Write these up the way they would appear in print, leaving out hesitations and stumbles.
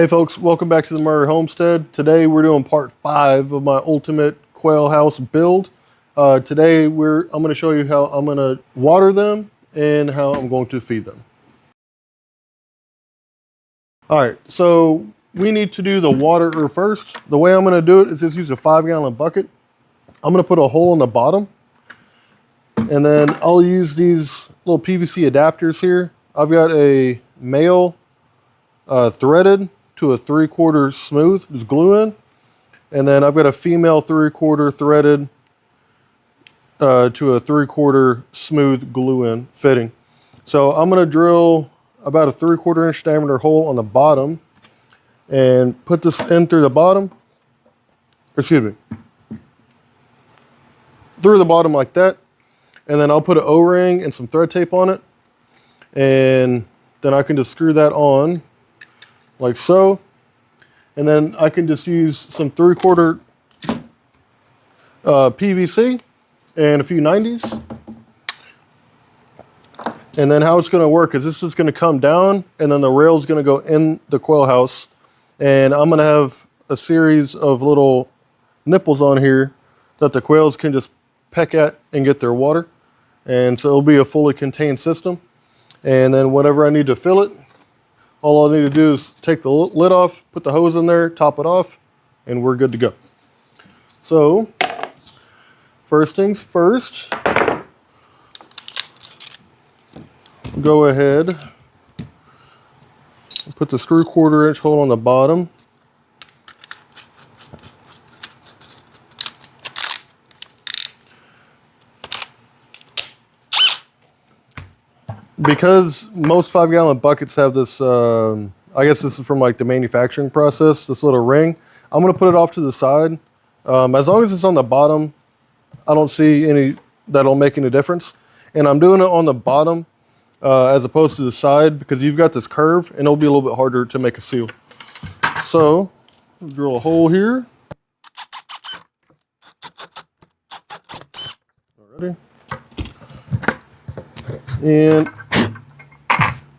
Hey folks, welcome back to the Murray Homestead. Today we're doing part 5 of my ultimate quail house build. Today I'm going to show you how I'm going to water them and how I'm going to feed them. Alright, so we need to do the water first. The way I'm going to do it is just use a 5-gallon bucket. I'm going to put a hole in the bottom and then I'll use these little PVC adapters here. I've got a male threaded to a 3/4 smooth, just glue in. And then I've got a female 3/4 threaded to a 3/4 smooth glue in fitting. So I'm going to drill about a 3/4 inch diameter hole on the bottom and put this in through the bottom. Excuse me. Through the bottom like that. And then I'll put an O-ring and some thread tape on it. And then I can just screw that on like so. And then I can just use some 3/4 PVC and a few 90s. And then how it's going to work is this is going to come down and then the rail is going to go in the quail house. And I'm going to have a series of little nipples on here that the quails can just peck at and get their water. And so it'll be a fully contained system. And then whenever I need to fill it, all I need to do is take the lid off, put the hose in there, top it off, and we're good to go. So, first things first, go ahead and put the 3/4 inch hole on the bottom. Because most 5-gallon buckets have this, I guess this is from like the manufacturing process, this little ring. I'm going to put it off to the side. As long as it's on the bottom, I don't see any that'll make any difference. And I'm doing it on the bottom as opposed to the side because you've got this curve and it'll be a little bit harder to make a seal. So, drill a hole here. Alrighty. And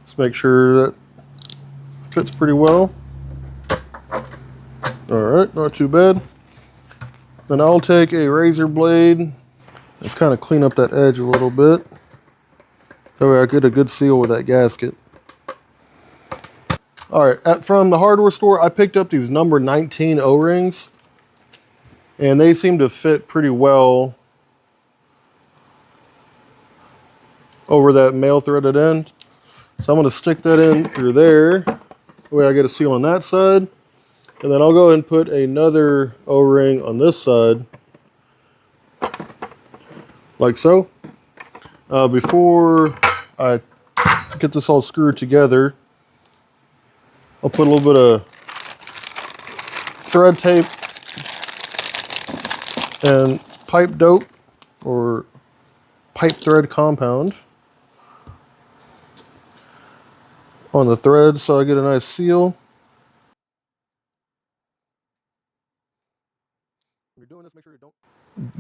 just make sure that fits pretty well. Alright, not too bad. Then I'll take a razor blade. Let's kind of clean up that edge a little bit. That way I get a good seal with that gasket. Alright, from the hardware store, I picked up these number 19 O-rings. And they seem to fit pretty well over that male threaded end. So I'm going to stick that in through there. That way I get a seal on that side. And then I'll go ahead and put another O-ring on this side. Like so. Before I get this all screwed together, I'll put a little bit of thread tape and pipe dope or pipe thread compound on the thread so I get a nice seal. When you're doing this, make sure you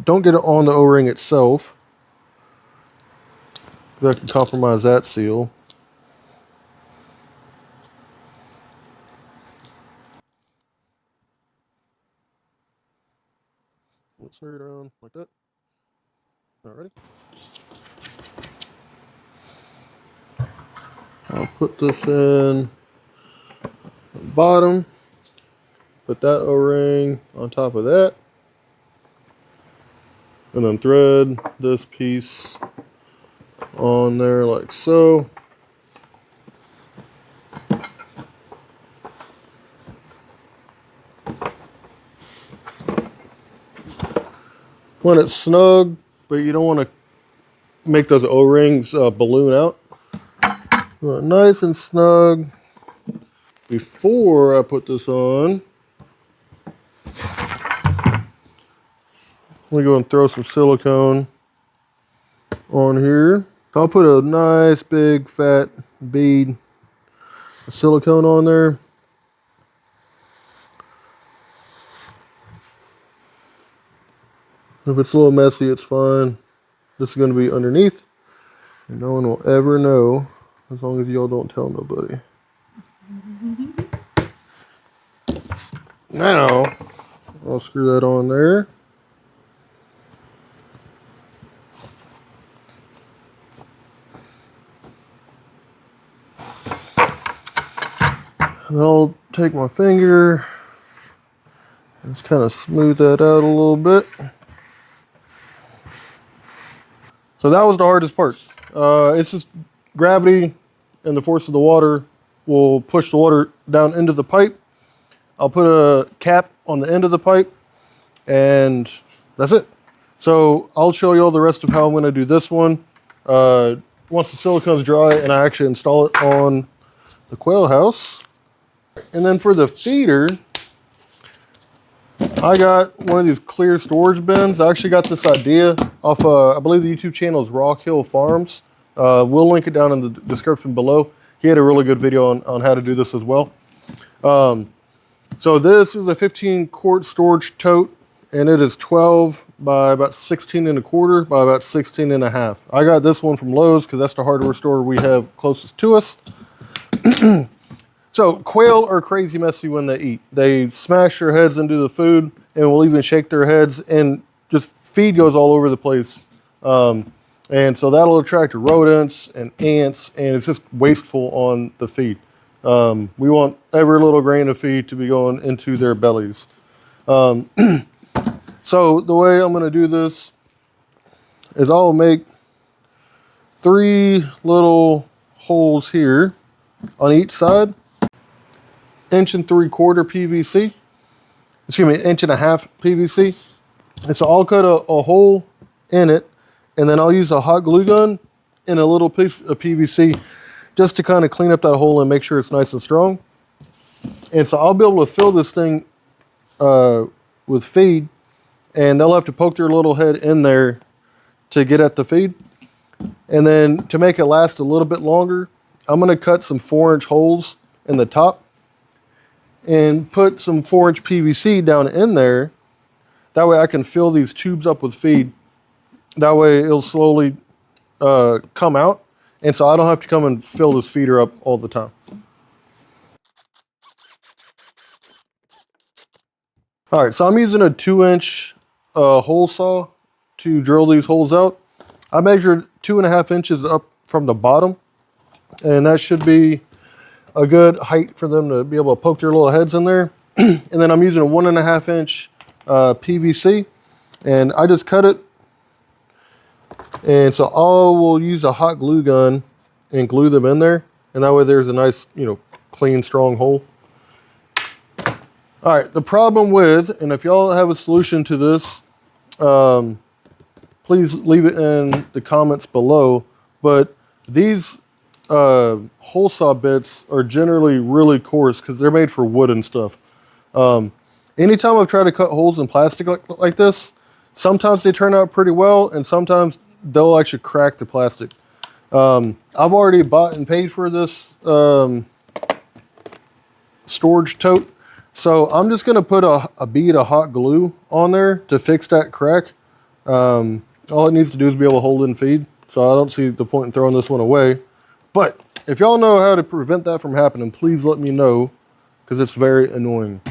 don't get it on the O-ring itself. That can compromise that seal. Let's snare it around like that. Alrighty. I'll put this in the bottom. Put that O-ring on top of that. And then thread this piece on there like so. When it's snug, but you don't want to make those O-rings balloon out. Nice and snug. Before I put this on, I'm going to go and throw some silicone on here. I'll put a nice big fat bead of silicone on there. If it's a little messy, it's fine. This is going to be underneath, and no one will ever know as long as y'all don't tell nobody. Now, I'll screw that on there. And I'll take my finger and just kind of smooth that out a little bit. So that was the hardest part. It's just gravity and the force of the water will push the water down into the pipe. I'll put a cap on the end of the pipe and that's it. So I'll show you all the rest of how I'm going to do this one. Once the silicone's dry and I actually install it on the quail house. And then for the feeder, I got one of these clear storage bins. I actually got this idea off, I believe the YouTube channel is Rock Hill Farms. We'll link it down in the description below. He had a really good video on how to do this as well. So this is a 15 quart storage tote, and it is 12 by about 16 and a quarter by about 16 and a half. I got this one from Lowe's because that's the hardware store we have closest to us. So quail are crazy messy when they eat. They smash their heads into the food and will even shake their heads, and just feed goes all over the place. And so that'll attract rodents and ants, and it's just wasteful on the feed. We want every little grain of feed to be going into their bellies. So the way I'm going to do this is I'll make 3 little holes here on each side. 1 3/4 PVC, excuse me, 1.5 PVC. And so I'll cut a hole in it, and then I'll use a hot glue gun and a little piece of PVC just to kind of clean up that hole and make sure it's nice and strong. And so I'll be able to fill this thing with feed, and they'll have to poke their little head in there to get at the feed. And then to make it last a little bit longer, I'm going to cut some 4-inch holes in the top and put some 4-inch PVC down in there. That way I can fill these tubes up with feed. That way it'll slowly come out, and so I don't have to come and fill this feeder up all the time. All right, so I'm using a 2-inch hole saw to drill these holes out. I measured 2.5 inches up from the bottom, and that should be a good height for them to be able to poke their little heads in there. And then I'm using a 1.5 inch PVC, and I just cut it. And so I will use a hot glue gun and glue them in there, and that way there's a nice, clean, strong hole. All right, the problem with, and if y'all have a solution to this, please leave it in the comments below, but these hole saw bits are generally really coarse because they're made for wood and stuff. Anytime I've tried to cut holes in plastic like this, sometimes they turn out pretty well, and sometimes they'll actually crack the plastic. I've already bought and paid for this storage tote, so I'm just going to put a bead of hot glue on there to fix that crack. All it needs to do is be able to hold in feed, so I don't see the point in throwing this one away. But if y'all know how to prevent that from happening, please let me know, because it's very annoying.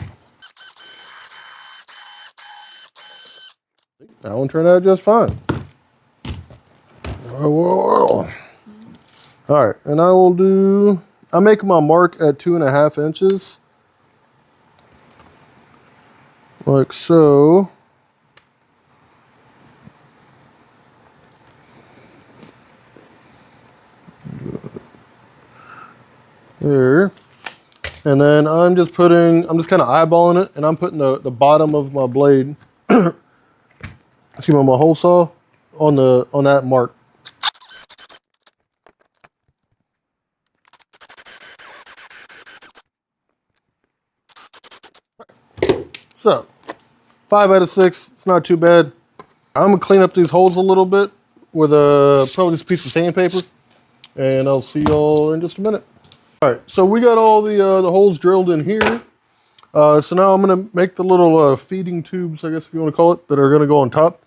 That one turned out just fine. All right, and I'm making my mark at 2.5 inches. Like so. There. And then I'm just kind of eyeballing it, and I'm putting the bottom of my blade, excuse me, my hole saw on that mark. So 5 out of 6, it's not too bad. I'm gonna clean up these holes a little bit with probably this piece of sandpaper, and I'll see y'all in just a minute. All right, so we got all the holes drilled in here. So now I'm gonna make the little feeding tubes, I guess if you want to call it, that are gonna go on top.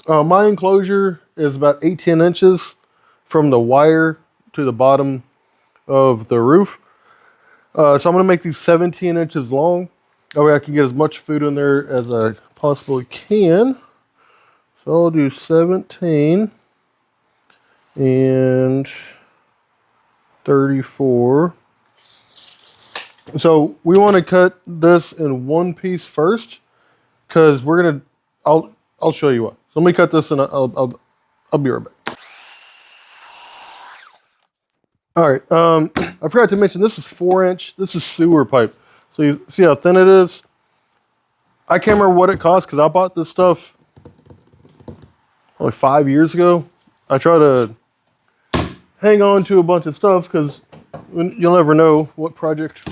My enclosure is about 18 inches from the wire to the bottom of the roof. So I'm gonna make these 17 inches long. That way I can get as much food in there as I possibly can. So I'll do 17 and 34. So we want to cut this in one piece first, because we're gonna. I'll show you what. So let me cut this and I'll be right back. All right. I forgot to mention this is 4-inch. This is sewer pipe. So you see how thin it is. I can't remember what it cost because I bought this stuff probably 5 years ago. I try to hang on to a bunch of stuff because you'll never know what project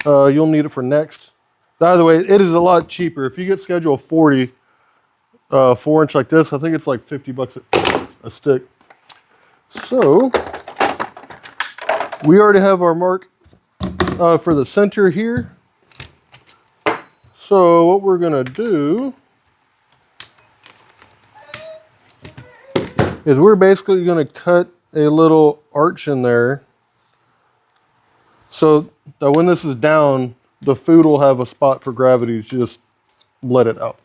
you'll need it for next. By the way, it is a lot cheaper. If you get Schedule 40, 4-inch like this, I think it's like $50 a stick. So we already have our mark for the center here. So what we're gonna do is we're basically gonna cut a little arch in there so that when this is down, the food will have a spot for gravity to just let it out.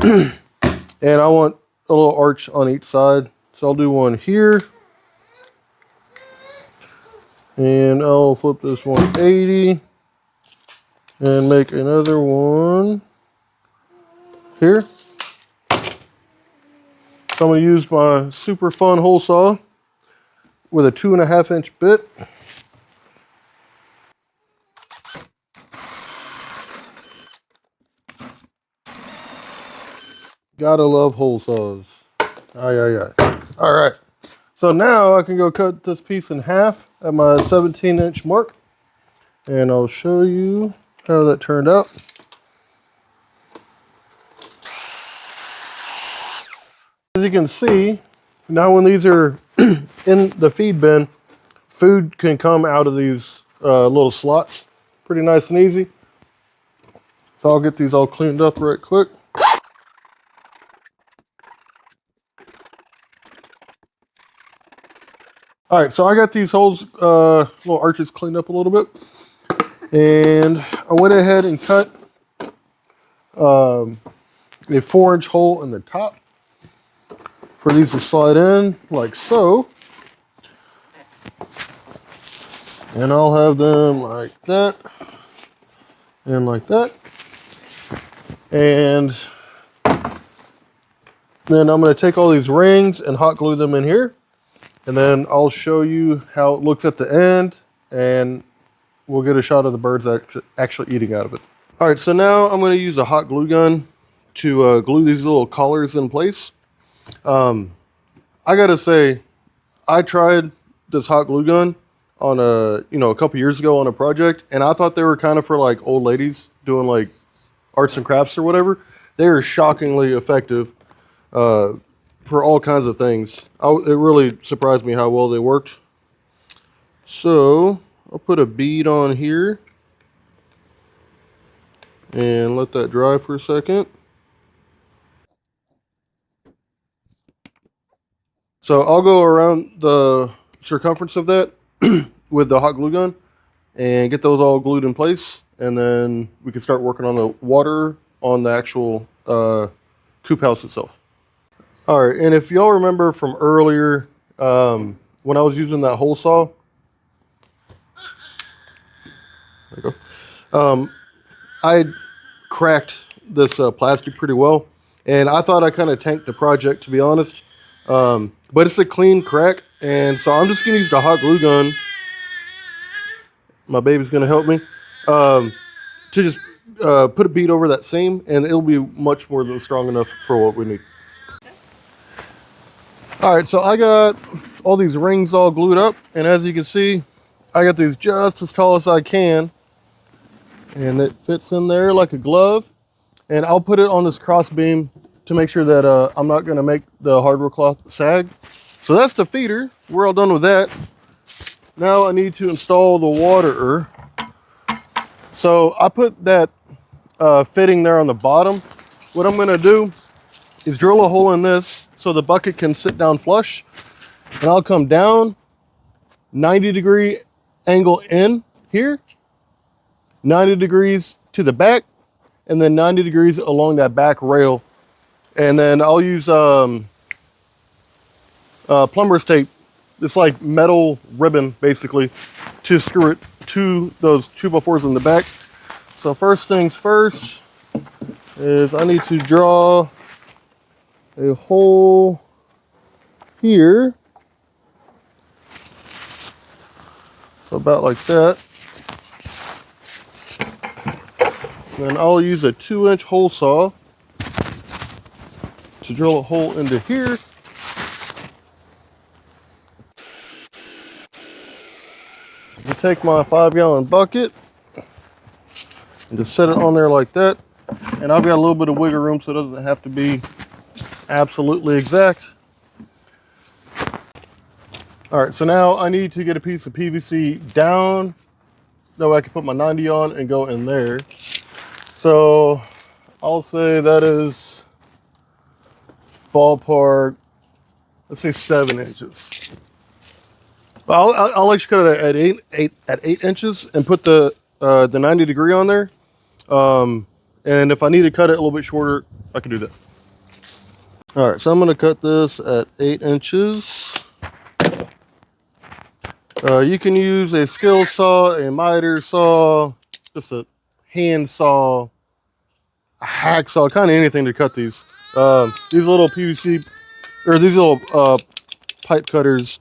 And I want a little arch on each side. So I'll do one here. And I'll flip this 180 and make another one here. So I'm going to use my super fun hole saw with a 2.5-inch bit. Gotta love hole saws. Aye, aye, aye. All right. So now I can go cut this piece in half at my 17-inch mark. And I'll show you how that turned out. As you can see, now when these are in the feed bin, food can come out of these little slots pretty nice and easy. So I'll get these all cleaned up right quick. All right, so I got these holes, little arches cleaned up a little bit. And I went ahead and cut a 4-inch hole in the top for these to slide in like so. And I'll have them like that and like that. And then I'm going to take all these rings and hot glue them in here. And then I'll show you how it looks at the end, and we'll get a shot of the birds actually eating out of it. All right, so now I'm going to use a hot glue gun to glue these little collars in place. I gotta say, I tried this hot glue gun on a couple years ago on a project, and I thought they were kind of for like old ladies doing like arts and crafts or whatever. They are shockingly effective for all kinds of things. It really surprised me how well they worked. So I'll put a bead on here and let that dry for a second. So I'll go around the circumference of that with the hot glue gun and get those all glued in place, and then we can start working on the water on the actual coop house itself. All right, and if y'all remember from earlier when I was using that hole saw, there you go. I cracked this plastic pretty well, and I thought I kind of tanked the project, to be honest. But it's a clean crack, and so I'm just gonna use the hot glue gun. My baby's gonna help me to just put a bead over that seam, and it'll be much more than strong enough for what we need. All right, so I got all these rings all glued up, and as you can see, I got these just as tall as I can, and it fits in there like a glove. And I'll put it on this cross beam to make sure that I'm not gonna make the hardware cloth sag. So that's the feeder. We're all done with that. Now I need to install the waterer. So I put that fitting there on the bottom. What I'm gonna do is drill a hole in this so the bucket can sit down flush, and I'll come down 90-degree angle in here, 90 degrees to the back, and then 90 degrees along that back rail. And then I'll use plumber's tape. It's like metal ribbon, basically, to screw it to those 2x4s in the back. So first things first is I need to draw a hole here. So about like that. Then I'll use a 2-inch hole saw to drill a hole into here. I'll take my 5-gallon bucket and just set it on there like that. And I've got a little bit of wiggle room so it doesn't have to be absolutely exact. All right, so now I need to get a piece of PVC down. That way I can put my 90 on and go in there. So I'll say that is ballpark, let's say 7 inches. I'll let you cut it at 8 inches and put the 90 degree on there. And if I need to cut it a little bit shorter, I can do that. All right, so I'm gonna cut this at 8 inches. You can use a skill saw, a miter saw, just a hand saw, a hacksaw, kind of anything to cut these. These little PVC, or these little pipe cutters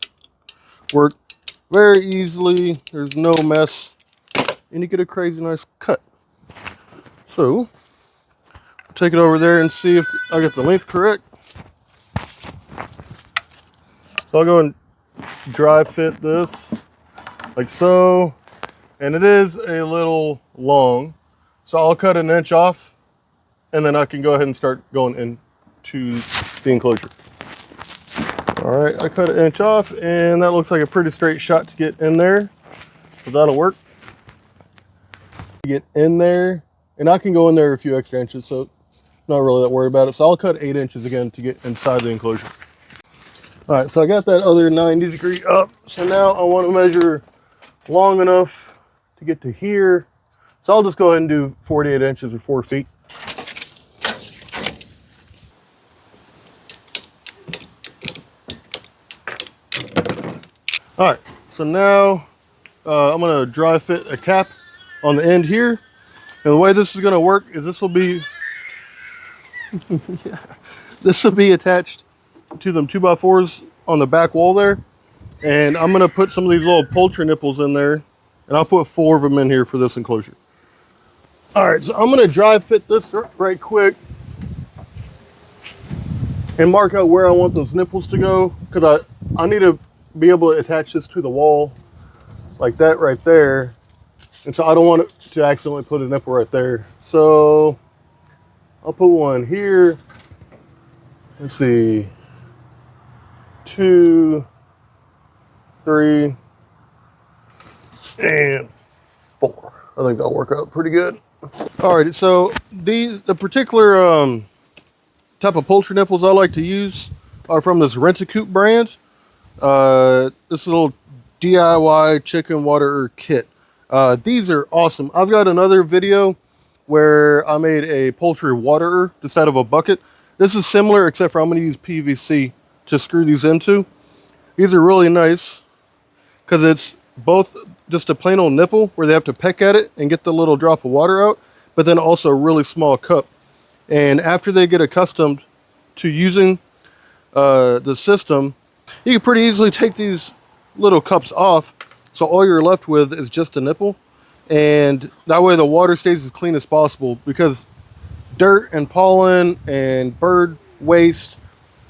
work very easily. There's no mess, and you get a crazy nice cut. So, take it over there and see if I get the length correct. So I'll go and dry fit this like so, and it is a little long, so I'll cut 1 inch off, and then I can go ahead and start going into the enclosure. All right, I cut 1 inch off, and that looks like a pretty straight shot to get in there, so that'll work. Get in there, and I can go in there a few extra inches, so not really that worried about it. So I'll cut 8 inches again to get inside the enclosure. All right, so I got that other 90 degree up. So now I want to measure long enough to get to here. So I'll just go ahead and do 48 inches or 4 feet. All right, so now I'm gonna dry fit a cap on the end here. And the way this is gonna work is this will be, yeah, this will be attached to them 2x4s on the back wall there. And I'm gonna put some of these little poultry nipples in there, and I'll put 4 of them in here for this enclosure. All right, so I'm gonna dry fit this right quick and mark out where I want those nipples to go, because I need to be able to attach this to the wall like that right there. And so I don't want it to accidentally put a nipple right there. So I'll put one here. Let's see, 2, 3, and 4. I think that'll work out pretty good. All right, so the particular type of poultry nipples I like to use are from this Rent-A-Coop brand. This little DIY chicken waterer kit. These are awesome. I've got another video where I made a poultry waterer just out of a bucket. This is similar, except for I'm going to use PVC to screw these into. These are really nice because it's both just a plain old nipple where they have to peck at it and get the little drop of water out, but then also a really small cup. And after they get accustomed to using the system, you can pretty easily take these little cups off, so all you're left with is just a nipple, and that way the water stays as clean as possible, because dirt and pollen and bird waste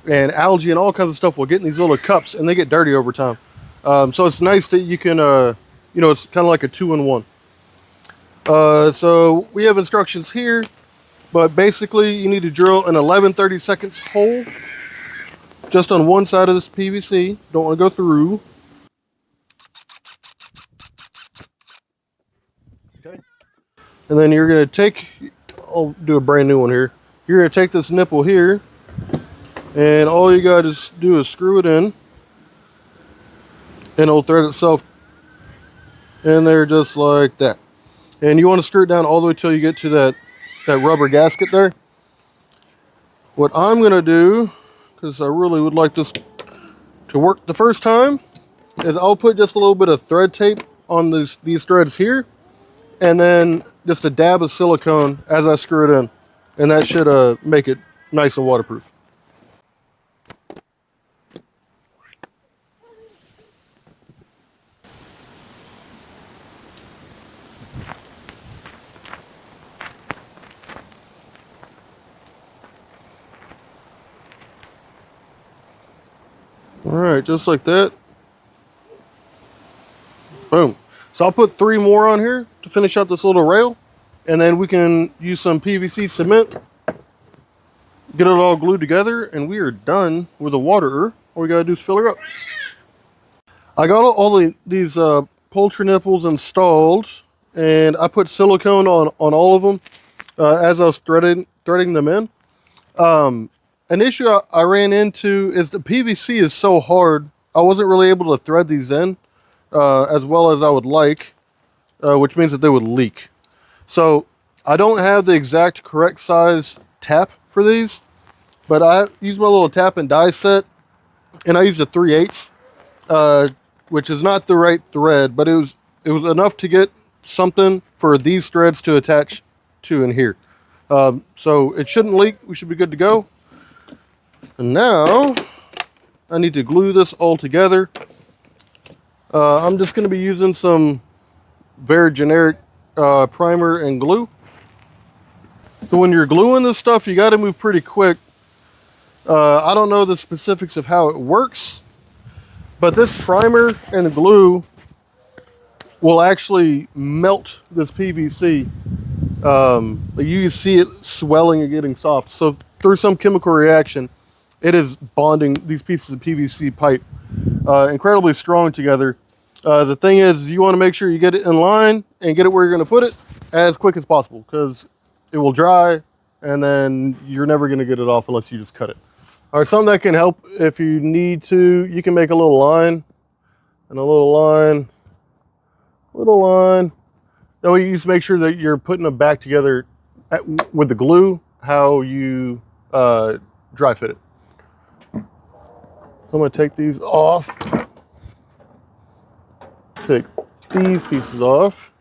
and algae and all kinds of stuff will get in these little cups, and they get dirty over time. So it's nice that you can, you know, it's kind of like a 2-in-1. So we have instructions here, but basically you need to drill an 11/32 hole just on one side of this PVC. Don't want to go through. Okay. And then you're going to take, I'll do a brand new one here. You're going to take this nipple here, and all you got to do is screw it in, and it'll thread itself in there just like that. And you want to screw it down all the way till you get to that rubber gasket there. What I'm going to do, because I really would like this to work the first time, is I'll put just a little bit of thread tape on these threads here, and then just a dab of silicone as I screw it in. And that should make it nice and waterproof. All right, just like that. Boom. So I'll put 3 more on here to finish out this little rail, and then we can use some PVC cement, get it all glued together, and we are done with the waterer. All we gotta do is fill her up. I got all these poultry nipples installed, and I put silicone on all of them as I was threading them in. An issue I ran into is the PVC is so hard, I wasn't really able to thread these in as well as I would like, which means that they would leak. So I don't have the exact correct size tap for these, but I used my little tap and die set, and I used a 3/8, which is not the right thread, but it was enough to get something for these threads to attach to in here. So it shouldn't leak. We should be good to go. And now I need to glue this all together. I'm just going to be using some very generic primer and glue. So when you're gluing this stuff, you got to move pretty quick. I don't know the specifics of how it works, but this primer and glue will actually melt this PVC. You see it swelling and getting soft. So through some chemical reaction, it is bonding these pieces of PVC pipe incredibly strong together. The thing is, you want to make sure you get it in line and get it where you're going to put it as quick as possible, because it will dry and then you're never going to get it off unless you just cut it. All right, something that can help if you need to, you can make a little line and a little line, That way you just make sure that you're putting them back together with the glue, how you dry fit it. I'm going to take these off. Take these pieces off.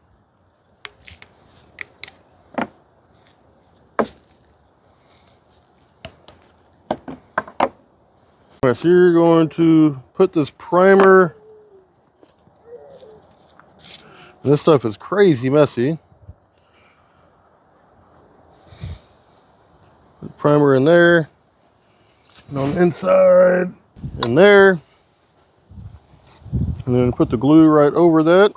All right, so you're going to put this primer. This stuff is crazy messy. The primer in there, and on the inside, in there. And then put the glue right over that.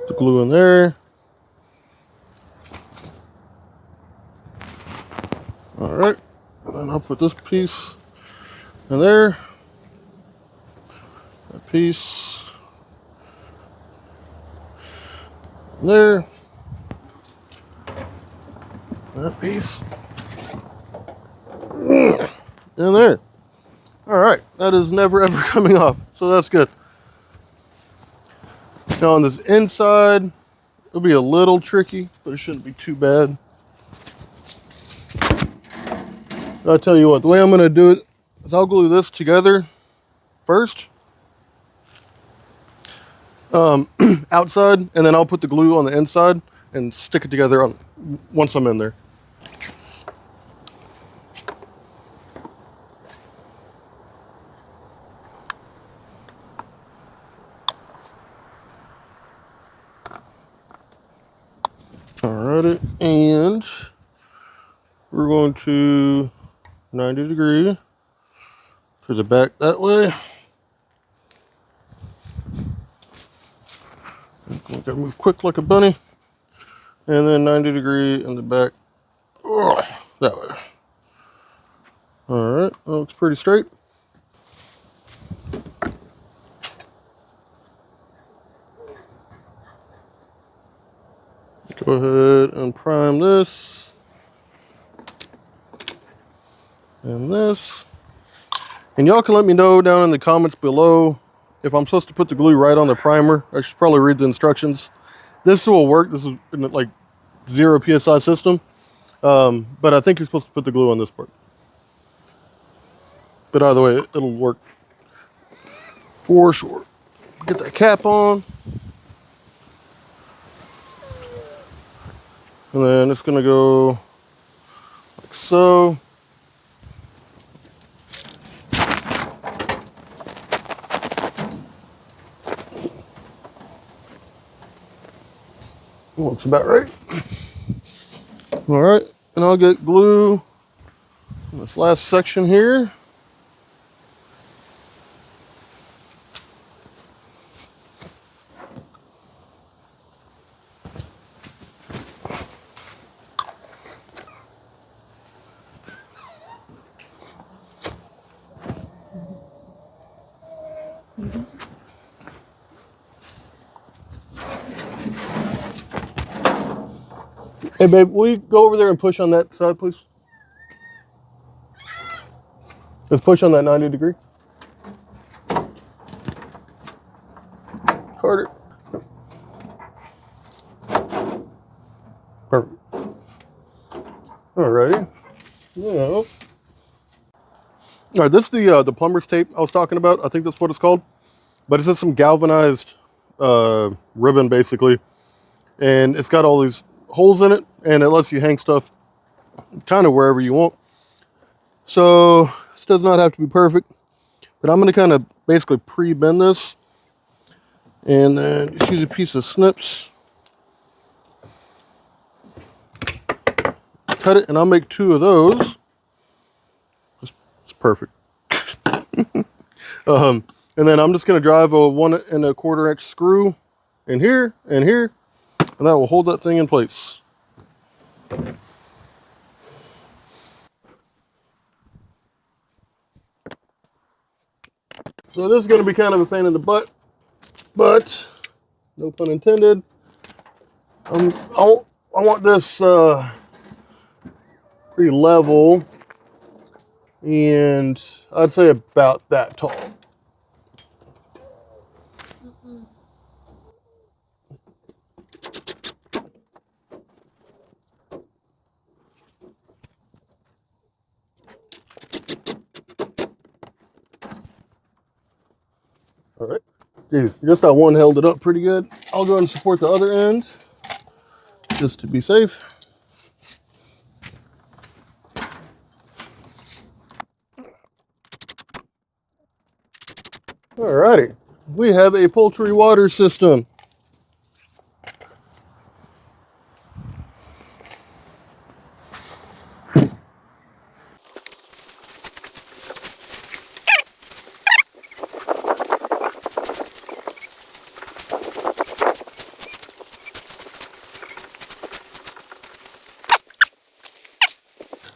The glue in there. All right, and then I'll put this piece in there. That piece in there. That piece in there. All right, that is never ever coming off, so that's good. Now on this inside, it'll be a little tricky, but it shouldn't be too bad. I'll tell you what, the way I'm going to do it is I'll glue this together first, outside, and then I'll put the glue on the inside and stick it together once I'm in there. Alrighty, and we're going to 90 degree to the back that way. Gotta move quick like a bunny. And then 90 degree in the back, that way. Alright, that looks pretty straight. Go ahead and prime this and this. And y'all can let me know down in the comments below if I'm supposed to put the glue right on the primer. I should probably read the instructions. This will work. This is like 0 PSI system. But I think you're supposed to put the glue on this part. But either way, it'll work for sure. Get that cap on. And then it's gonna go like so. Looks about right. All right, and I'll get glue in this last section here. Hey babe, will you go over there and push on that side, please? Let's push on that 90 degree. Harder. Perfect. Alrighty. Yeah. All right, this is the plumber's tape I was talking about. I think that's what it's called. But it's just some galvanized ribbon, basically. And it's got all these holes in it, and it lets you hang stuff kind of wherever you want. So this does not have to be perfect, but I'm going to kind of basically pre-bend this, and then just use a piece of snips, cut it, and I'll make 2 of those. It's perfect. And then I'm just going to drive a 1 1/4 inch screw in here and here, and that will hold that thing in place. So this is going to be kind of a pain in the butt, but no pun intended. I want this pretty level, and I'd say about that tall. All right. Geez, just that one held it up pretty good. I'll go ahead and support the other end just to be safe. Alrighty, we have a poultry water system.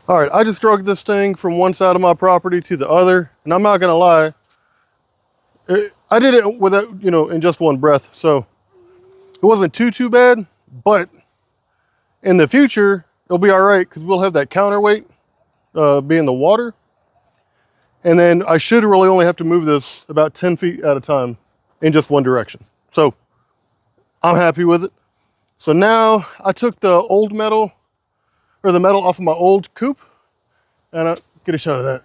All right, I just drug this thing from one side of my property to the other, and I'm not gonna lie, I did it without, in just one breath, so it wasn't too bad, but in the future, it'll be all right because we'll have that counterweight being the water, and then I should really only have to move this about 10 feet at a time in just one direction. So I'm happy with it. So now I took the old metal, or the metal off of my old coop, and I'll get a shot of that.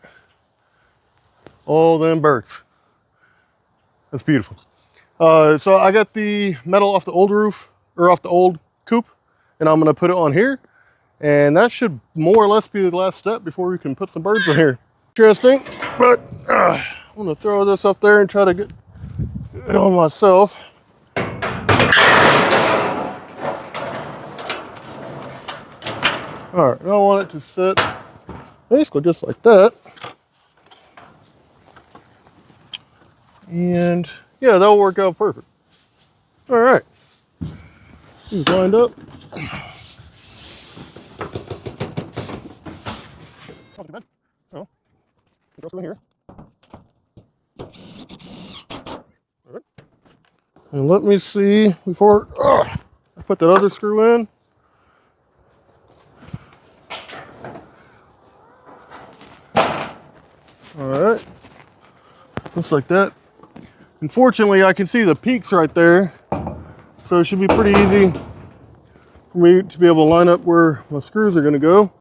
All them birds. That's beautiful. So I got the metal off the old roof, or off the old coop, and I'm gonna put it on here. And that should more or less be the last step before we can put some birds in here. Interesting, but I'm gonna throw this up there and try to get it on myself. All right, I want it to sit basically just like that. And yeah, that'll work out perfect. All right, he's lined up. Not too bad. So, throw screw in here. All right. And let me see before I put that other screw in. All right. just like that. Unfortunately, I can see the peaks right there, so it should be pretty easy for me to be able to line up where my screws are going to go.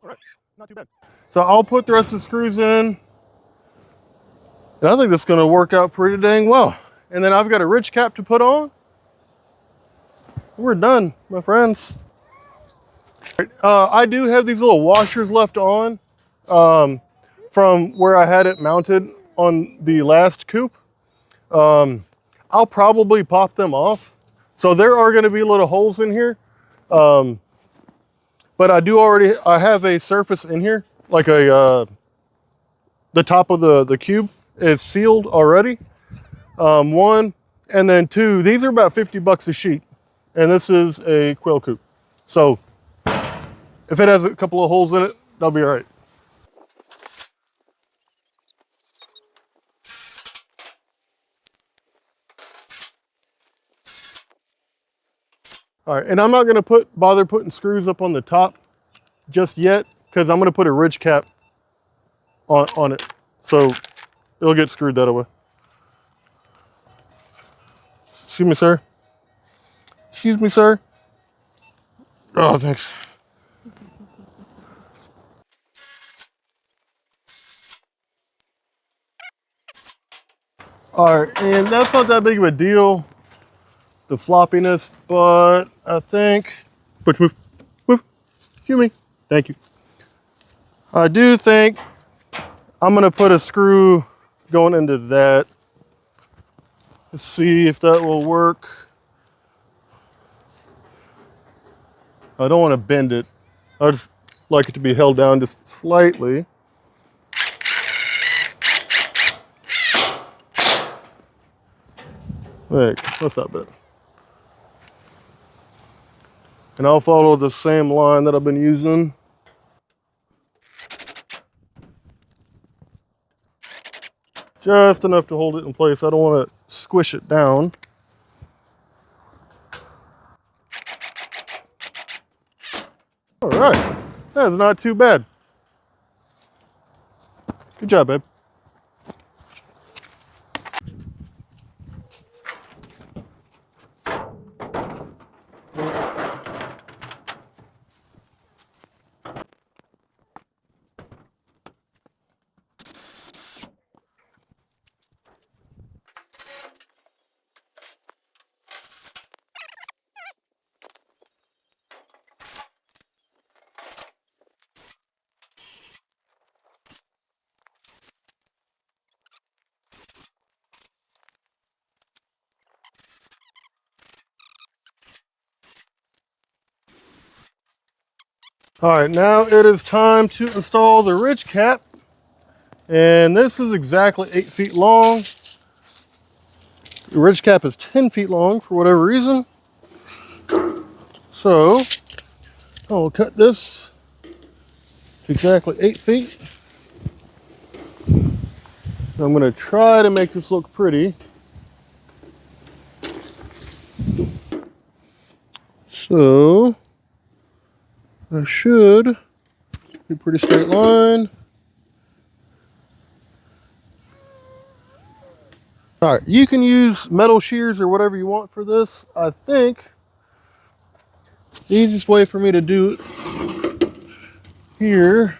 All right, not too bad. So I'll put the rest of the screws in, and I think that's going to work out pretty dang well. And then I've got a ridge cap to put on. We're done, my friends. I do have these little washers left on from where I had it mounted on the last coupe. I'll probably pop them off. So there are going to be little holes in here. But I have a surface in here, like the top of the cube is sealed already. One, and then two, these are about 50 bucks a sheet. And this is a Quail coupe. So if it has a couple of holes in it, that'll be all right. All right, and I'm not gonna bother putting screws up on the top just yet, because I'm gonna put a ridge cap on it. So it'll get screwed that way. Excuse me, sir. Excuse me, sir. Oh, thanks. All right, and that's not that big of a deal, the floppiness, but I think, Butch, move, excuse me, thank you. I do think I'm gonna put a screw going into that. Let's see if that will work. I don't want to bend it. I just like it to be held down just slightly. There, that's not bad. And I'll follow the same line that I've been using. Just enough to hold it in place. I don't want to squish it down. All right, that's not too bad. Good job, babe. All right, now it is time to install the ridge cap. And this is exactly 8 feet long. The ridge cap is 10 feet long for whatever reason. So I'll cut this to exactly 8 feet. I'm gonna try to make this look pretty. So I should be a pretty straight line. All right, you can use metal shears or whatever you want for this. I think the easiest way for me to do it here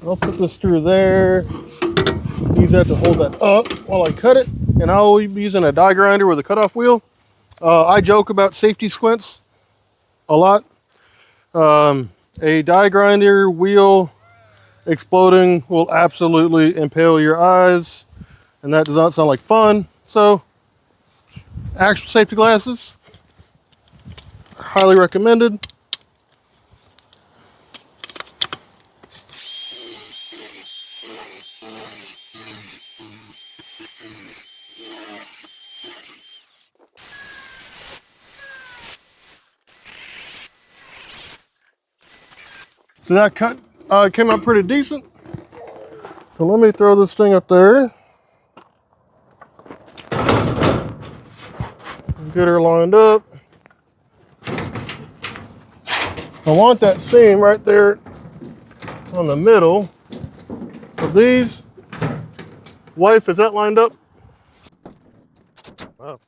I'll put this through there. Use that to hold that up while I cut it. And I'll be using a die grinder with a cutoff wheel. I joke about safety squints a lot. A die grinder wheel exploding will absolutely impale your eyes, and that does not sound like fun. So, actual safety glasses, highly recommended. So that cut came out pretty decent. So let me throw this thing up there. get her lined up. I want that seam right there on the middle of these. Wife, is that lined up? Wow.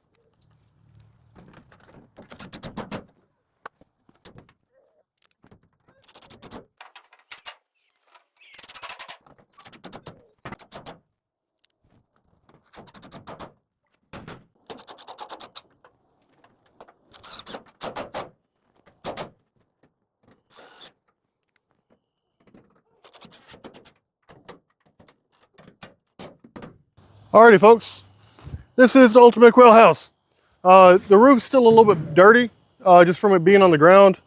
Alrighty, folks. This is the ultimate quail house. The roof's still a little bit dirty, just from it being on the ground.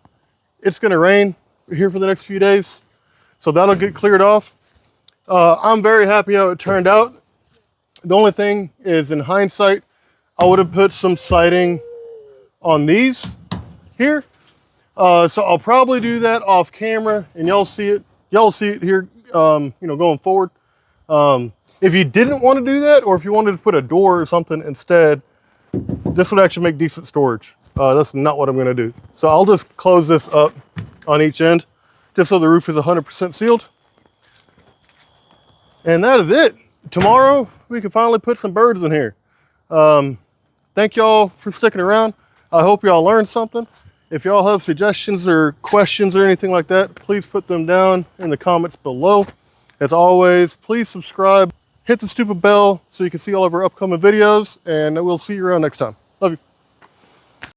It's gonna rain here for the next few days, so that'll get cleared off. I'm very happy how it turned out. The only thing is, in hindsight, I would have put some siding on these here. So I'll probably do that off camera, and y'all see it. Y'all see it here, going forward. If you didn't want to do that, or if you wanted to put a door or something instead, this would actually make decent storage. That's not what I'm going to do. So I'll just close this up on each end, just so the roof is 100% sealed. And that is it. Tomorrow, we can finally put some birds in here. Thank y'all for sticking around. I hope y'all learned something. If y'all have suggestions or questions or anything like that, please put them down in the comments below. As always, please subscribe, hit the stupid bell so you can see all of our upcoming videos, and we'll see you around next time. Love you.